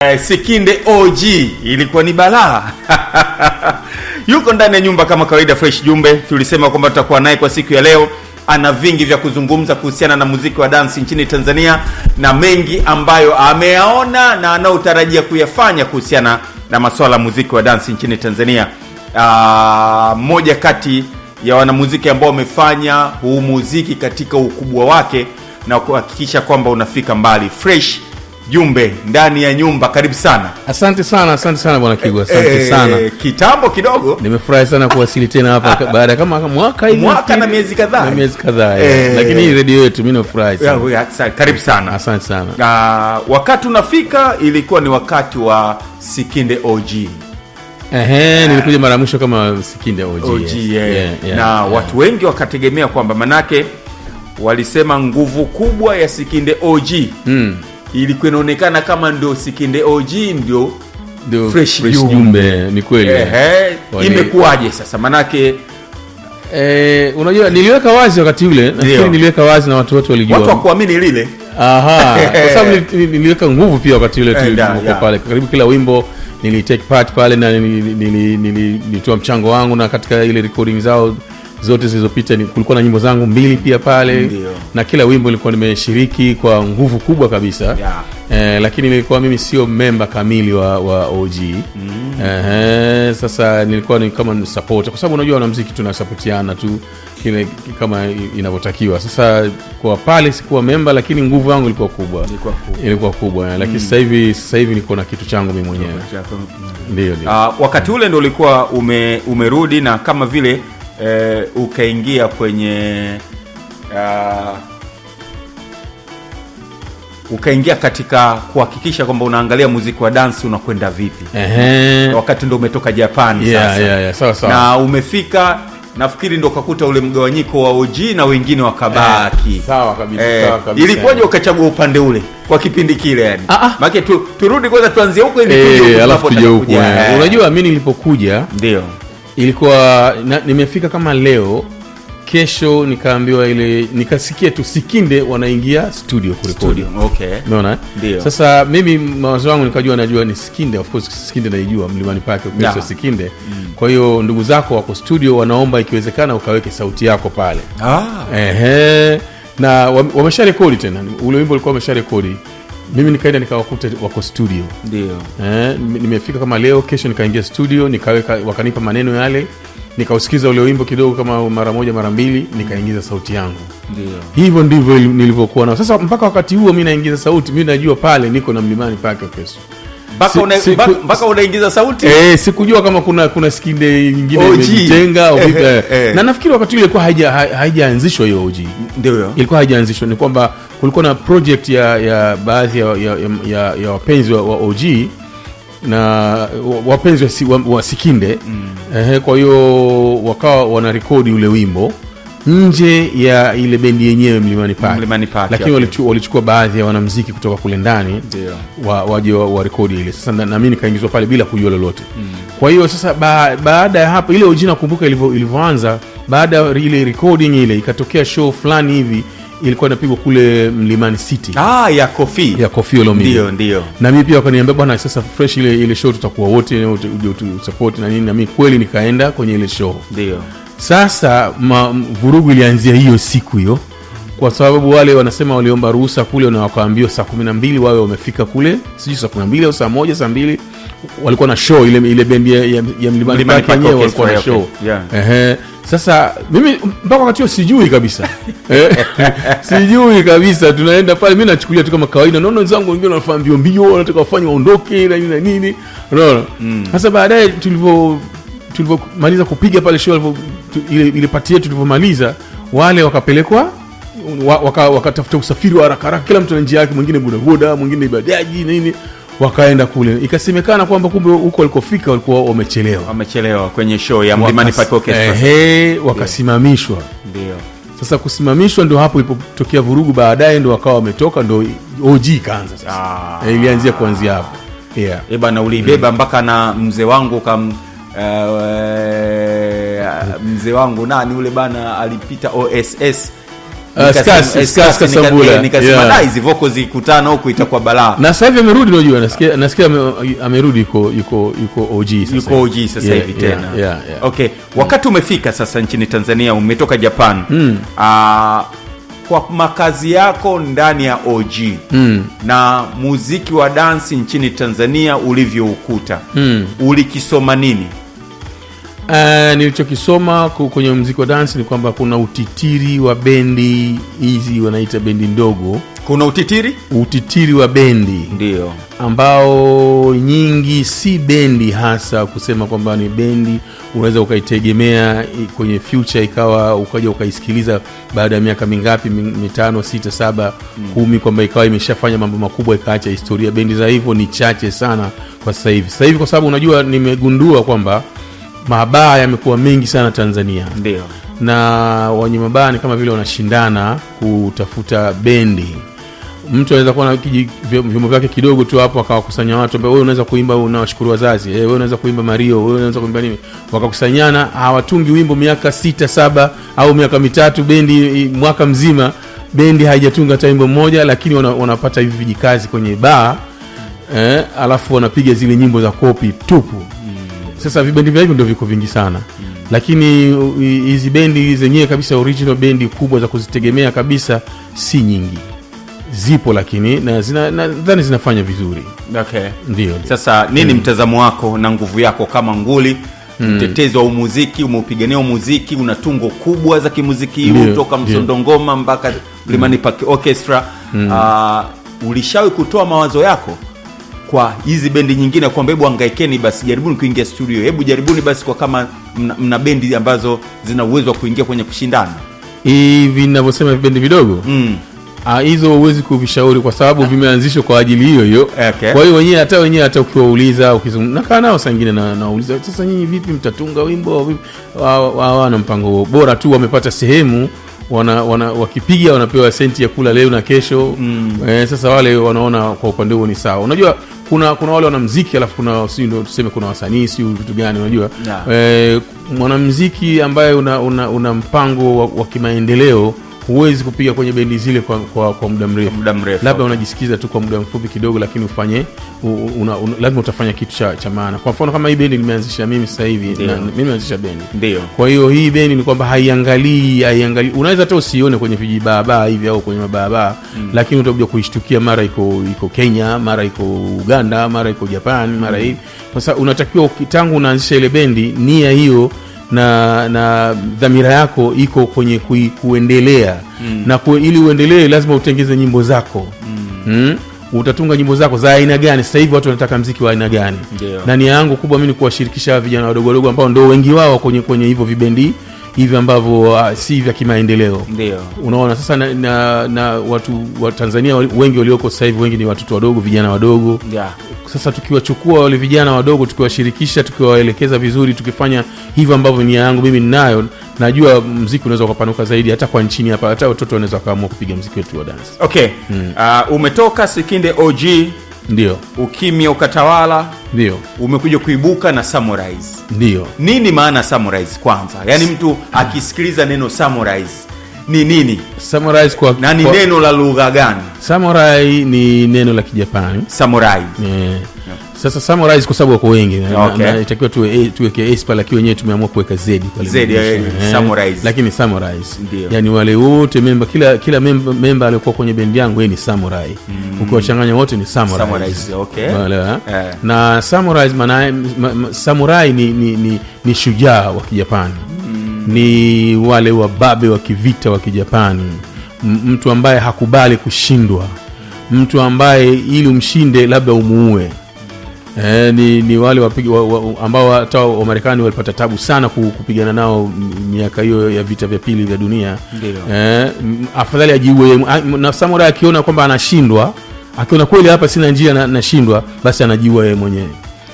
Sikinde OG ilikuwa ni balaa. Yuko ndani ya nyumba kama kawaida, Fresh Jumbe. Tulisema kwamba tutakuwa naye kwa siku ya leo. Ana vingi vya kuzungumza kuhusiana na muziki wa dance nchini Tanzania na mengi ambayo ameyaona na anaotarajia kuyafanya kuhusiana na masuala ya muziki wa dance nchini Tanzania. Mmoja kati ya wanamuziki ambao wamefanya huu muziki katika ukubwa wake na kuhakikisha kwamba unafika mbali. Fresh Jumbe ndani ya nyumba, karibu sana. Asante sana bwana Kigwa, asante sana. Kitambo kidogo. Nimefurahi sana kuwasili tena hapa baada kama mwaka hivi. Mwaka na miezi kadhaa. Lakini hii radio yetu mimi nafurahi sana. Karibu sana. Asante sana. Wakati unafika ilikuwa ni wakati wa Sikinde OG. Nilikuja mara mwisho kama Sikinde OG. Na watu wengi wakategemea kwamba manake walisema nguvu kubwa ya Sikinde OG ilikuwa inaonekana kama ndio Sikinde OG ndio Fresh Jumbe. Ni kweli. Imekuwaje sasa? Manake unajua niliweka wazi wakati ule, nafikiri niliweka wazi na watu wote walijua. Watu wakuamini lile. Kwa sababu niliweka nguvu pia wakati ule tulikuwa pale. Karibu kila wimbo nilitake part pale na nilitoa mchango wangu, na katika ile recording zao zote zilizopita kulikuwa na nyimbo zangu 2 pia pale. Ndiyo. Na kila wimbo nilikuwa nimeshiriki kwa nguvu kubwa kabisa. Lakini nilikuwa mimi sio member kamili wa OG. Sasa nilikuwa ni kama support, kwa sababu unajua wanamuziki tunasupportiana tu kile kama inavyotakiwa. Sasa kwa pale sikuwa member, lakini nguvu yangu ilikuwa kubwa. Lakini sasa hivi niko na kitu changu mimi mwenyewe. Ndio. Wakati ule ndio ulikuwa umerudi na kama vile ukaingia kwenye ukaingia katika kuhakikisha kwamba unaangalia muziki wa dance unakwenda vipi. Wakati ndio umetoka Japan sasa. Sawa. Na umefika, nafikiri ndio ukakuta ule mgawanyiko wa OG na wengine wakabaki. Sawa kabisa. Ilikuwaje ukachagua upande ule kwa kipindi kile yani? Maana turudi kwanza, tuanzie huko ili alafu tuje huko. Unajua mimi nilipokuja ndio ilikuwa nimefika kama leo, kesho nikaambiwa ile, nikasikia tu Sikinde wanaingia studio kurekodi. Unaona? Sasa mimi mawazo yangu nikajua najua ni Sikinde, of course Sikinde naijua Mlimani Park kwa Sikinde. Kwa hiyo ndugu zako wako studio wanaomba ikiwezekana ukaweke sauti yako pale. Na wamesha rekodi tena. Ule wimbo ulikuwa wamesha rekodi. Mimi nikaenda nikawakuta wako studio. Ndio. Nimefika kama leo, kesho nikaingia studio, nikaweka, wakanipa maneno yale, nikausikiza ule wimbo kidogo kama mara moja mara mbili, nikaingiza sauti yangu. Ndio. Hivyo ndivyo nilivyokuwa nao. Sasa mpaka wakati huo mimi naingiza sauti, mimi najua pale niko na Mlimani Park Orchestra. Mpaka unaingiza sauti? Sikujua kama kuna Sikinde nyingine imejitenga au vipi. Na nafikiri wakati ule ilikuwa haijaanzishwa hiyo OG. Ndio. Ilikuwa haijaanzishwa, ni kwamba kulikuwa na project ya baadhi ya wapenzi wa OG na wapenzi wa Sikinde. Kwa hiyo wakawa wanarekodi ule wimbo nje ya ile bendi yenyewe Mlimani Park. Lakini walichukua baadhi ya wanamuziki kutoka kule ndani waje wa rekodi ile. Sasa na mimi nikaingizwa pale bila kujua lolote. Kwa hiyo sasa baada ya hapo ile OG nakumbuka ilivyoanza, baada ya ile recording ile ikatokea show fulani hivi ilikuwa inapigwa kule Mlimani City. Ya Koffi Olomide. Ndio. Na mimi pia wakaniambia bwana, sasa Fresh ile show tutakuwa wote uje support na nini, na mimi kweli nikaenda kwenye ile show. Ndio. Sasa vurugu ilianzia hiyo siku hiyo, kwa sababu wale wanasema waliomba ruhusa kule na wakaambiwa saa 12 wawe wamefika kule, sijui saa 12 au saa 1 saa 2 walikuwa na show ile bendi ya Mlimani Park yenyewe walikuwa na show. Sasa mimi mpaka wakati sijui kabisa. Sijui kabisa, tunaenda pale mimi nachukulia tu kama kawaida. Naona wenzangu wengine wanafanya mbio wanataka wafanye waondoke na nini. Unaona? Sasa baadaye tulivyomaliza kupiga pale show, ile party yetu tulivyomaliza, wale wakapelekwa wakatafuta usafiri wa haraka, kila mtu na njia yake, mwingine bodaboda, mwingine bajaji nini, wakaenda kule. Ikasemekana kwamba kumbe huko walikofika walikuwa wamechelewa kwenye show ya Mlimani Park Orchestra. Wakasimamishwa. Ndio. Sasa kusimamishwa ndio hapo ilipotokea vurugu, baadaye ndio wakawa wametoka, ndio OG kaanza sasa. Ilianzia kuanzia hapo. Bana, ulibeba mpaka na mzee wangu mzee wangu nani ule bana alipita OSS Skas Kasambula. Nikasema hizi vocals zikutana huko itakuwa balaa. Na sasa hivi amerudi, unajua nasikia amerudi yuko OG sasa. Yuko OG sasa hivi tena. Okay, wakati umefika sasa nchini Tanzania, umetoka Japan. Kwa makazi yako ndani ya OG na muziki wa dance nchini Tanzania ulivyoukuta, ulikisoma nini? Nilichokisoma kwenye muziki wa dance ni kwamba kuna utitiri wa bendi hizi wanaita bendi ndogo. Kuna utitiri wa bendi, ndio, ambao nyingi si bendi hasa kusema kwamba ni bendi unaweza ukaitegemea kwenye future ikawa ukaja ukaisikiliza baada ya miaka mingapi, 5, 6, 7, 10, kwamba ikawa imeshafanya mambo makubwa ikaacha historia. Bendi za hivyo ni chache sana kwa sasa hivi kwa sababu unajua nimegundua kwamba mabaa yamekuwa mengi sana Tanzania. Ndio. Na wenye mabaa ni kama vile wanashindana kutafuta bendi. Mtu anaweza kuwa na vyombo vyake kidogo tu hapo akawakusanya watu, wewe unaweza kuimba unawashukuru wazazi, wewe unaweza kuimba Mario, wewe unaweza kuimba nini, wakakusanyana, hawatungi wimbo miaka 6, 7 au miaka 3, bendi mwaka mzima bendi haijatunga hata wimbo mmoja, lakini wanapata hivi vijikazi kwenye baa, alafu wanapiga zile nyimbo za kopi tupu. Sasa vibendi vya hivyo ndio viko vingi sana. Lakini hizi bendi zenyewe kabisa original bendi kubwa za kuzitegemea kabisa si nyingi. Zipo lakini nadhani zinafanya vizuri. Okay. Ndio. Sasa nini mtazamo wako na nguvu yako kama nguli, mtetezi wa muziki, umeupigania muziki, una tungo kubwa za kimuziki kutoka Msondongoma mpaka Mlimani Park Orchestra. Ulishawahi kutoa mawazo yako kwa hizi bendi nyingine kwamba hebu hangaikeni basi, jaribuni kuingia studio, hebu jaribuni basi kwa kama mna bendi ambazo zina uwezo wa kuingia kwenye kushindana hivi ninavyosema bendi vidogo? Hizo huwezi kuvishauri kwa sababu vimeanzishwa kwa ajili hiyo. Okay. Kwa hiyo wenyewe hata ukiwauliza, nakaa nao saa nyingine nauliza, sasa nyinyi vipi mtatunga wimbo vipi? Wana mpango bora tu, wamepata sehemu wakipiga wanapewa senti ya kula leo na kesho. Sasa wale wanaona kwa upande huo ni sawa. Unajua kuna wale wanamuziki alafu kuna ndio tuseme kuna wasanii vitu gani unajua. Mwanamuziki ambaye una mpango wa kimaendeleo huwezi kupiga kwenye bendi zile kwa muda mrefu. Labda unajisikiza tu kwa muda mfupi kidogo, lakini ufanye lazima utafanya kitu cha maana. Kwa mfano kama hii bendi nimeanzisha mimi sasa hivi, mimi nimeanzisha bendi. Ndio. Kwa hiyo hii bendi ni kwamba haiangalii, unaweza hata usione kwenye vijibaba hivi au kwenye mababa, lakini utakuja kuishtukia mara iko Kenya, mara iko Uganda, mara iko Japan, mara hivi. Sasa unatakiwa tangu unaanzisha ile bendi, nia hiyo na dhamira yako iko kwenye kuendelea. Na ili uendelee lazima utengeze nyimbo zako. Utatunga nyimbo zako za aina gani? Sasa hivi watu wanataka muziki wa aina gani? Na nia yangu kubwa mimi ni kuwashirikisha vijana wadogo ambao ndio wengi wao kwenye hivyo vibendi hivi ambavyo si vya kimaendeleo. Ndio. Unaona sasa na watu wa Tanzania wengi walioko sasa hivi wengi ni watoto wadogo, vijana wadogo. Sasa tukiwachukua wale vijana wadogo, tukiwashirikisha, tukiwaelekeza vizuri, tukifanya hivyo ambavyo nia yangu mimi ninayo, najua muziki unaweza kupanuka zaidi hata kwa nchini hapa, hata watoto wanaweza kaamua kupiga muziki wetu wa dance. Okay. Umetoka Sikinde OG, ndio. Ukimya ukatawala, ndio. Umekuja kuibuka na Samurais. Ndio. Nini maana Samurais kwanza? Yaani mtu akisikiliza neno Samurais ni nini? Samurais na ni neno la lugha gani? Samurai ni neno la Kijapani. Samurai. Sasa Samurais kwa sababu wako wengi. Na itakiwa tuweke S pale, lakini wenyewe tumeamua kuweka Z pale. Samurais. Lakini Samurais. Yaani wale wote kila member aliyokuwa kwenye bendi yangu yeye ni Samurai. Ukiwachanganya wote ni Samurais. Okay. Na Samurais maana Samurai ni shujaa wa Kijapani. Ni wale wababe wa kivita wa Kijapani. Mtu ambaye hakubali kushindwa. Mtu ambaye ili umshinde labda umuue. Ni wale ambao hata wa Marekani walipata tabu sana kupigana nao miaka hiyo ya vita vya pili vya dunia. Afadhali ajiue. Na Samurai akiona kwamba anashindwa, akiona kweli hapa sina njia nashindwa, basi anajiua yeye mwenyewe.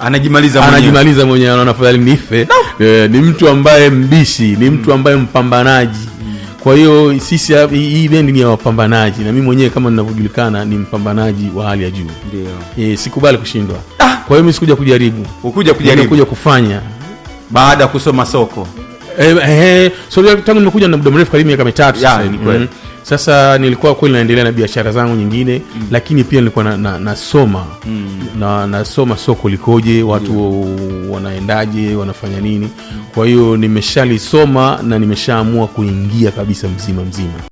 Anajimaliza mwenyewe, anaona afadhali nife. Ni mtu ambaye mbishi, ni mtu ambaye mpambanaji. Kwa hiyo sisi hii bendi ni ya wapambanaji, na mimi mwenyewe kama ninavyojulikana ni mpambanaji wa hali ya juu. Ndio. Sikubali kushindwa. Kwa hiyo mimi sikuja kujaribu. Ukuja kufanya baada ya kusoma soko. So tangu nimekuja na muda mrefu karibu miaka 3 sasa. Sasa nilikuwa kweli naendelea na biashara zangu nyingine, lakini pia nilikuwa nasoma nasoma soko likoje, watu wanaendaje, wanafanya nini. Kwa hiyo nimeshalisoma na nimeshaamua kuingia kabisa mzima.